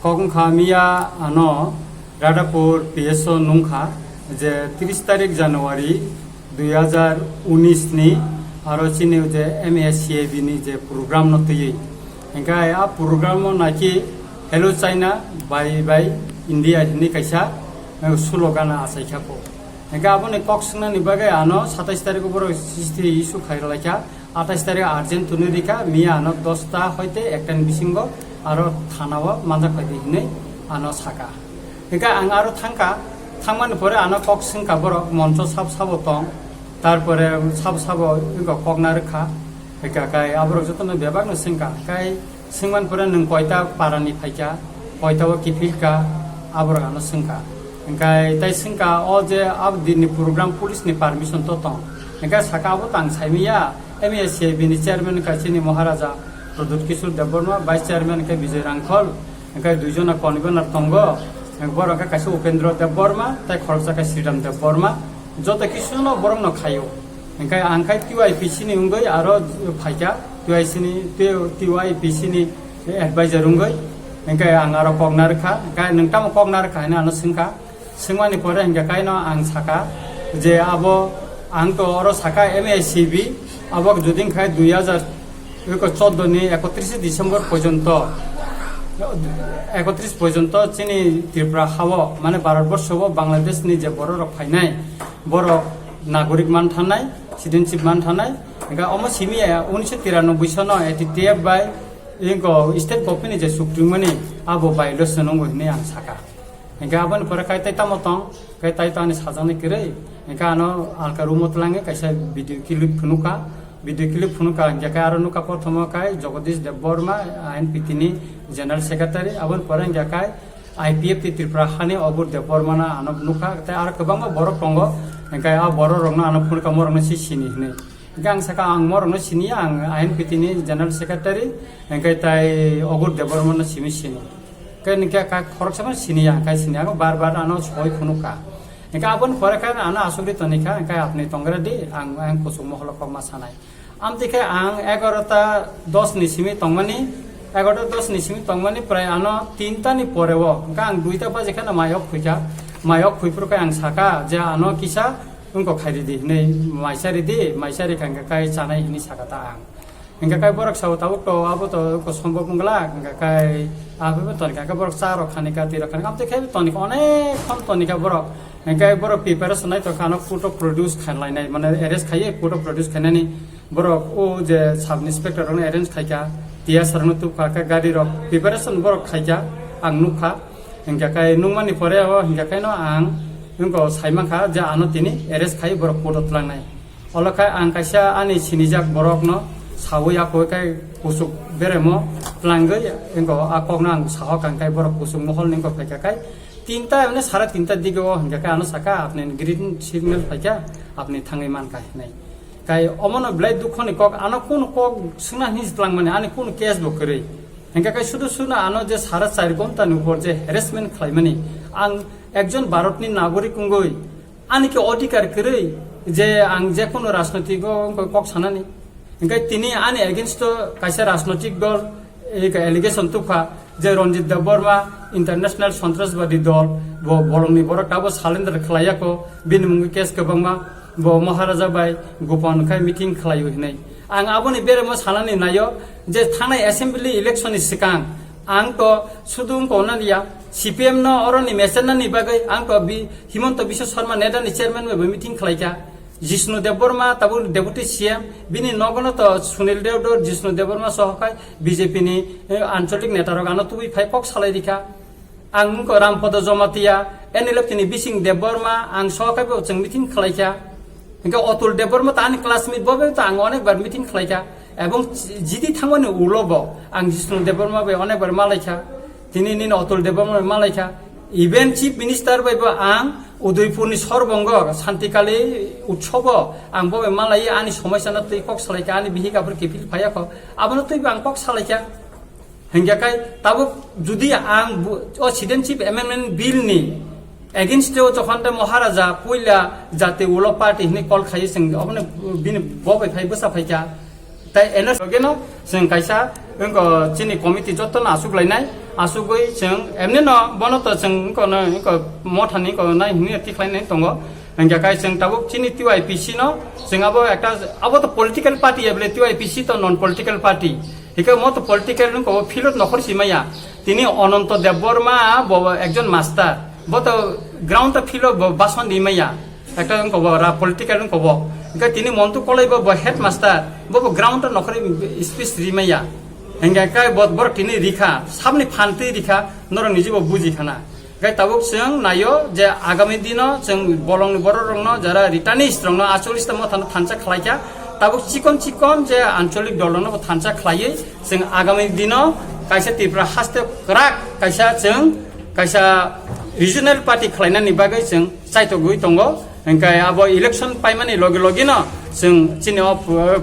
Kong Khamia ano Radapur PSO Nungkha je 30 तारिख January 2019 ni aro chini je MSCAB ni je program no tuyi engka ya program no naki Hello China bye bye India ni kaisa slogan asai khako engka abone koksna ni bagai ano 27 तारिख boro sisti issue khaira lakha 28 तारिख urgent tunurika mia ano 10 ta hoite ektan bisingo aro thanawa manja khadi hine ano saka engka ang aro thangka thangman pore ano koksingka boro moncho sab sabo tong tarpore sab sabo engko koknarkha engka kai abro jotono bebak no singka kai singman pore nung koita parani phaika koita wa kipilka abro ano singka engka tai singka o je ab din program police ni permission to tong engka saka abo tang saimiya MSCAB ni chairman ka chini Maharaja Pradut Kishore Deborma vice chairman ke Vijay Rangkhol engka duijona convener tongo boro ka kaisa Upendra Deborma tai khorsa ka Sriram Deborma jota kisuno borong no khayo engka angkai TYPC ni ungoi aro phaika TYPC ni advisor ungoi engka angaro kognar kha ka nungtam kognar kha na ano singka singwani pore engka kaino ang saka je abo ang to oro saka MSCAB abo jodin khai 2014 ni 31 December পর্যন্ত 31 পর্যন্ত চিনি ত্রিপুরা হাওয়া মানে ভারতবর্ষ বাংলাদেশ নি যে বড় ফাইনাই বড় নাগরিক মান থানাই সিটিজেনশিপ মান থানাই এগা অম সিমিয়া 1993 সন এটিটিএফ বাই ইংকো স্টেট গভর্নমেন্ট যে সুপ্রিমনি আবো বাইলো সনং হইনে আং সাকা এগা আবন পরে কাইতাই তামতং কাইতাই তানি সাজানি করে এগা আনো আলকা রুমত লাঙ্গে কাইসা ভিডিও ক্লিপ ফুনুকা video clip funuka jaka aronu ka prothoma kai Jagadish Deborma INPT ni general secretary abon porang jakai IPF ti Tripura hani obur Deborma na anop nuka ta ar kobanga borok tongo engkai a borok rongna anop funuka morong na sini hne gang saka ang morong na sini ang INPT ni general secretary engkai tai obur Deborma na sini kai nika ka khoroksa sini ang kai sini ang bar ano soi funuka engka abon poraka ana asuri tonika engkai apni tongra di ang kusum mohlo koma sanai amtike ang 11:10 ni simi tongmani 11:10 ni simi tongmani pray ano 3ta ni porewo engka ang 2ta baje khana mayok khuipur kai ang saka ja ano kisa ungko khairi di nei maisari kangka kai chanai hini saka ta ang engka kai borak saw tabuk to abo to ko sombok mungla engka kai abe tonika ka borok charo khanika tira khanika amtike tonika onek khon tonika borok engkai borok preparation nai to khano photo produce khanlai nai mane arrange khaiye photo produce khanani borok o je sub inspector rong arrange khaika tia sarnu tu ka gadi rok preparation borok khaika ang nukha engka kai nungmani pore o engka kai no ang nungko saima kha ja ano tini arrange khai borok photo tlangnai olokai ang kaisa ani sinijak borok no sawoya ko kai kusuk beremo tlangai engko akokna ang sahok ang kai borok kusuk mohol ningko khaika kai 3টা মানে 3:30 দিকে ও Hakka আনো সাকা আপনি green signal পাইকা আপনি থাঙ্গই মান কাই নাই কাই অমন ব্লাই দুখনি cock আনো কোন কক সুনা হিজ প্লাং মানে আনি কোন কেস বক করে হংকা কাই শুধু শুনা আনো যে 4.5 ঘন্টা নুপর যে হ্যারাসমেন্ট খাইমানি আং একজন ভারতনি নাগরিক কই আনি কি অধিকার করে যে আং যে কোন রাজনৈতিক কক সানানি হংকা তিনি আনি এগেইনস্ট কাইসা রাজনৈতিক দল এই এলিগেশন তুফা যে রঞ্জিত দেববর্মা ইন্টারন্যাশনাল সন্ত্রাসবাদী দল বলংনি বরকটাবো সালেন্ডার খালাইয়াকো বিনমুঙ্গি কেস গোबांमा bo Maharaja bai Gopan khai meeting khlaiu hinai ang aboni beremo sanani nayo je thanai assembly election ni sikang ang to sudung kona dia CPM no oroni mesena ni bagai ang to bi Himanta Biswa Sharma neda ni chairman bai meeting khlaika Jishnu Deborma tabu deputy CM bini nogono to Sunil Deodor Jishnu Deborma sohkai BJP ni ancholik netaro gano tubui phai kok salai dikha ang ko Rampodo Jomatia enilap tini Bising Deborma ang sohkai bo chang meeting khlaika engka Otul Deborma tani classmate bobe ta ang onek bar meeting khlaika ebong jidi thangmani ulobo ang Jishnu Deborma bai onek bar malaika tini nin Otul Deborma malaika even chief minister bai bo ang উদয়পুরনি সর্বঙ্গ Shantikali উৎসব আং ববে মালাই আনি সমস্যানা তুই cock সালাইকা আনি বিহিকাপুর কেপিল ফায়াক আবনো তুই আং cock সালাইকা হেঙ্গাকাই তাবো যদি আং ও সিটিজেনশিপ অ্যামেন্ডমেন্ট বিল নি এগেইনস্ট যখন মহারাজা পয়লা যাতে উলো পার্টি হিনি কল খাইয়ে जों অবনে বিনি ববে ফাই বসা ফাইকা তাই এনা গেনো जों কাইসা চিনি কমিটি যতন আসুক লাইনাই asugoi jeng emni no bono to jeng ko no ko mothani ko nai hini tiklai nai tongo angka kai jeng tabuk chini TYPC no jeng abo ekta abo to political party eble TYPC to non political party hika mo to political ko filot nokhor simaya tini Ananta Debbarma ekjon master bo to ground to filo bason dimaya একটা কব রা political কব একা তিনি মন্তু কলাইব ব head master ব ground নখরে speech রিমাইয়া হেঙ্গা কাই বদবর তিনি রিখা সামনে ফানতে রিখা নর নিজে বুঝি খানা গাই তাবুক जों নাইও যে আগামী দিন जों বলং বড় রং যারা রিটার্নিস রং 48 তম থানচা খালাইকা তাবুক চিকন চিকন যে আঞ্চলিক দলন থানচা খালাইয়ে जों আগামী দিন কাইসা ত্রিপুরা হাস্তে ক্রাক কাইসা जों কাইসা রিজনাল পার্টি খালাইনানি বাগै जों চাইতগুই দङ Engkai abo election paimani logi no जों chini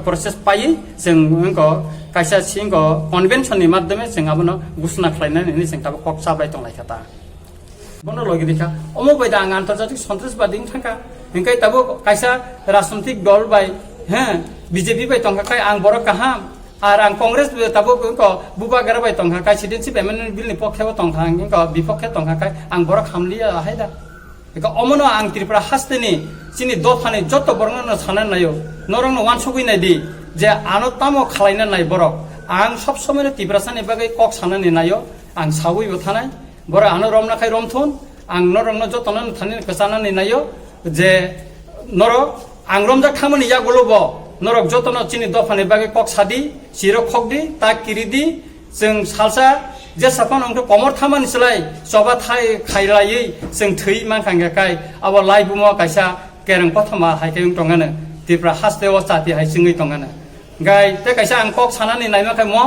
process pai जों engko kaisa singko convention ni maddhome जों abono gusna khlainani ni जों tabo kok sabai tong laikata bono logi dikha omo baida ang antarjatik সন্ত্রাসবাদী thangka engkai tabo kaisa rajnitik dol bai BJP bai tongka kai ang borok kaham আর ang congress tabo engko buba gara bai tongka kai citizenship amendment bill ni pokhe tongka engko bipokhe tongka kai ang borok hamliya haida Eka omono ang Tripura hasteni chini dofane joto borngno sanan nayo norongno wansogui nai di je ano tamo khalaina nai borok ang sob somoy Tripura sani bagai kok sanani nayo ang sawui bo thanai bora ano romna khai romthon ang norongno joto nan thani kasanani nayo je noro ang romja khamani ya golobo norok joto no chini dofane bagai kok sadi siro khokdi ta kiridi जों salsa je sapon ongto komor thamani selai soba thai khailai जों thei mangkhanga kai abo lai bumo kaisa kereng pathama haikeng tongana Tripura haste o chati hai singui tongana gai te kaisa ang kok sanani naima kai mo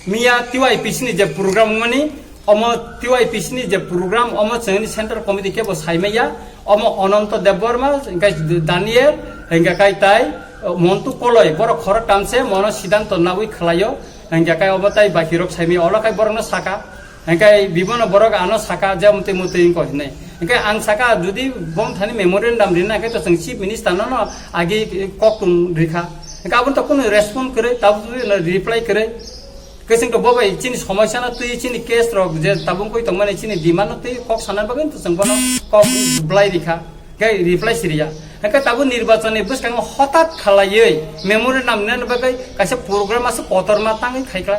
mia TYPC ni je program mani omo TYPC ni je program omo chengni central committee ke bo saimaya omo Ananta Debbarma gai Daniel enga kai tai montu koloi boro khor tamse mono siddhanto nabui khlayo engkai obatai bahirok saimi olakai borokno saka engkai bibono borok ano saka jamte mute ko hinai engkai ang saka jodi bom thani memorandum rina kai to जों chief minister no agi kokun rikha engkai abon to kono respond kare tabu reply kare kesing to bobai chini samasya na tui chini case rok je tabung koi to mane chini demand no tui kok sanan bagen to जों bono kok blai rikha kai reply siria engkai tabu nirbachon ni buskang hotat khalaiei memorandum nen bagai kaisa program ase kotorma tangi khaikla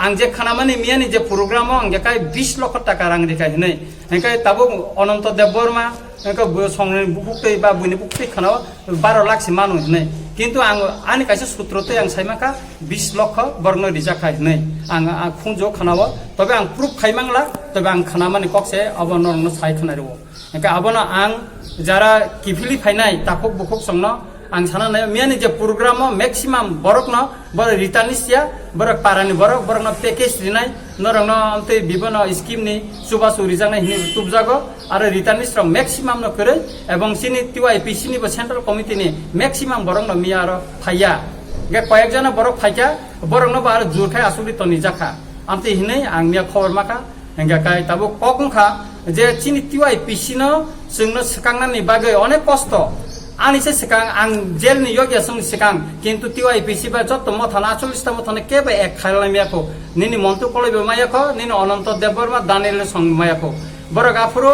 ang je khanamani miani je program ang je kai 20 লক্ষ টাকা rang dikai hinai engkai tabu Ananta Debbarma engkai songni bukuktai ba buini bukuktai khana 12 lakh si manu hinai কিন্তু ang ani kaisa sutrote ang saimaka 20 লক্ষ borno rijaka hinai ang khungjo khanawa tobe ang proof khaimangla tobe ang khanamani kokse abonorno sai khanariwo engkai abono ang jara kifili phainai takok bukuk songno ang sana na miani je program maximum borok no bor ritanisia borok parani borok no package rinai norong no amte bibono scheme ni suba surijang na hini tubjago ar ritanis ro maximum no kore ebong sini TYPC ni bo central committee ni maximum borok no miaro phaya ge koyek jana borok phaika borok no bar jurkhai asuli to nijaka amte hinai ang mia khobor maka engga kai tabo kokungkha je chini TYPC no जोंनो सिखांनानै बागै अनेक कष्ट आनिसे सिखां आं जेलनि योग्य सं सिखां किन्तु TYPC बा जत्त मथाना 40 ता मथाना केबे एक खालामियाखौ निनि मन्त्र कलैबो मायाखौ निनि Ananta Debbarma Daniel सं मायाखौ बरक आफुरो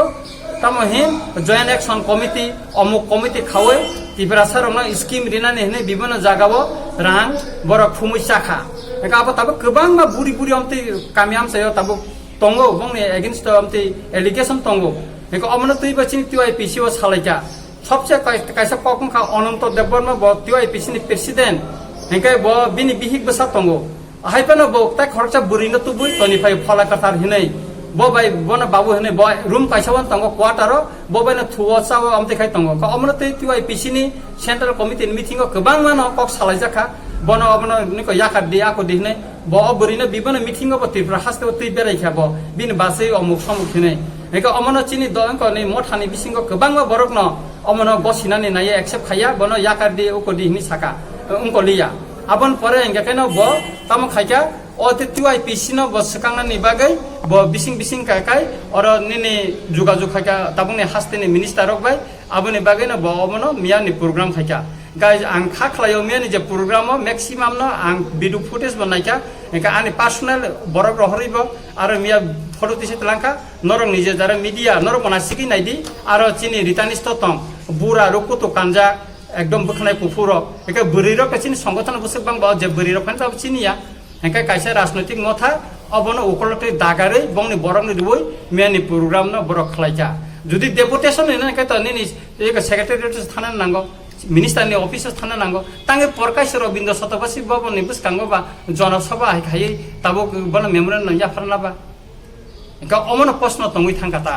तमहिन जॉइंट एक्शन कमिटी अमुक कमिटी खावे Tripura सरंनो स्किम रिनानै हने बिभिन्न जागाबो रां बरक फुमुसाखा एकाबो ताबो गोबां मा बुरि बुरि अमते कामियाम सायो ताबो तंगो बंनि एगेन्स्ट अमते एलिगेशन तंगो Eko omono tui bachini TYPC o salaika सबसे kaisa kokungkha Ananta Debbarma bo TYPC ni president engkai bo bini bihik besa tongo haipano bo ta khorcha burino tubui toni phai phala katar hinai bo bai bona babu hinai bo room kaisawan tongo quarter bo bai na thuwa chawa amte khai tongo ka omono tui TYPC ni central committee meeting o kobang mano kok salaijaka bono abono niko yakar dia ko dihne bo burino bibono meeting o Tripura haste o tui berai khabo bin basei omuk samuk hinai Eka omono chini doangko ni mothani bisingo kobangma borokno omono bosinani naye accept khaya bono yakar di ukodi ni saka ungko liya abon pore engga keno bo tamo khaika o TYPC no bo sakangnani bagai bo bising kai oro nini jugajug khaika tabungni hasteni minister rok bai aboni bagai no bo omono miani program khaika guys ang kha khlayo miani je program maximum no ang video footage banaika একা আনি personal বরক রহরিব আর মিয়া photo তিসে তেলাঙ্কা নরং নিজে যারা media নরক মনা সিকি নাইদি আর চিনি রিতানিস্ত তং বুড়া রকুতো কাঞ্জা একদম বখানায় পুফুর একা বরিরক চিনি সংগঠন বসে বাং যে বরিরক ফান তাব চিনিয়া একা কাইসা রাজনৈতিক মথা অবন উকলতে দাগারে বংনি বরং রুই মিয়ানি প্রোগ্রাম না বরক খালাইজা যদি ডেপুটেশন এনে তো নিনি সেক্রেটারিয়েট থানা নাঙ্গো মিনিস্টারনি অফিস থানা নাঙ্গো তাঙ্গে পরকাইছে রবীন্দ্র শতবার্ষিক ভবন নিবুস কাঙ্গো বা জনসভা হাইখাই তাবো বলে মেমোরেন্ডাম জাফারনাবা একা অমন প্রশ্ন তঙ্গই থাঙ্কাতা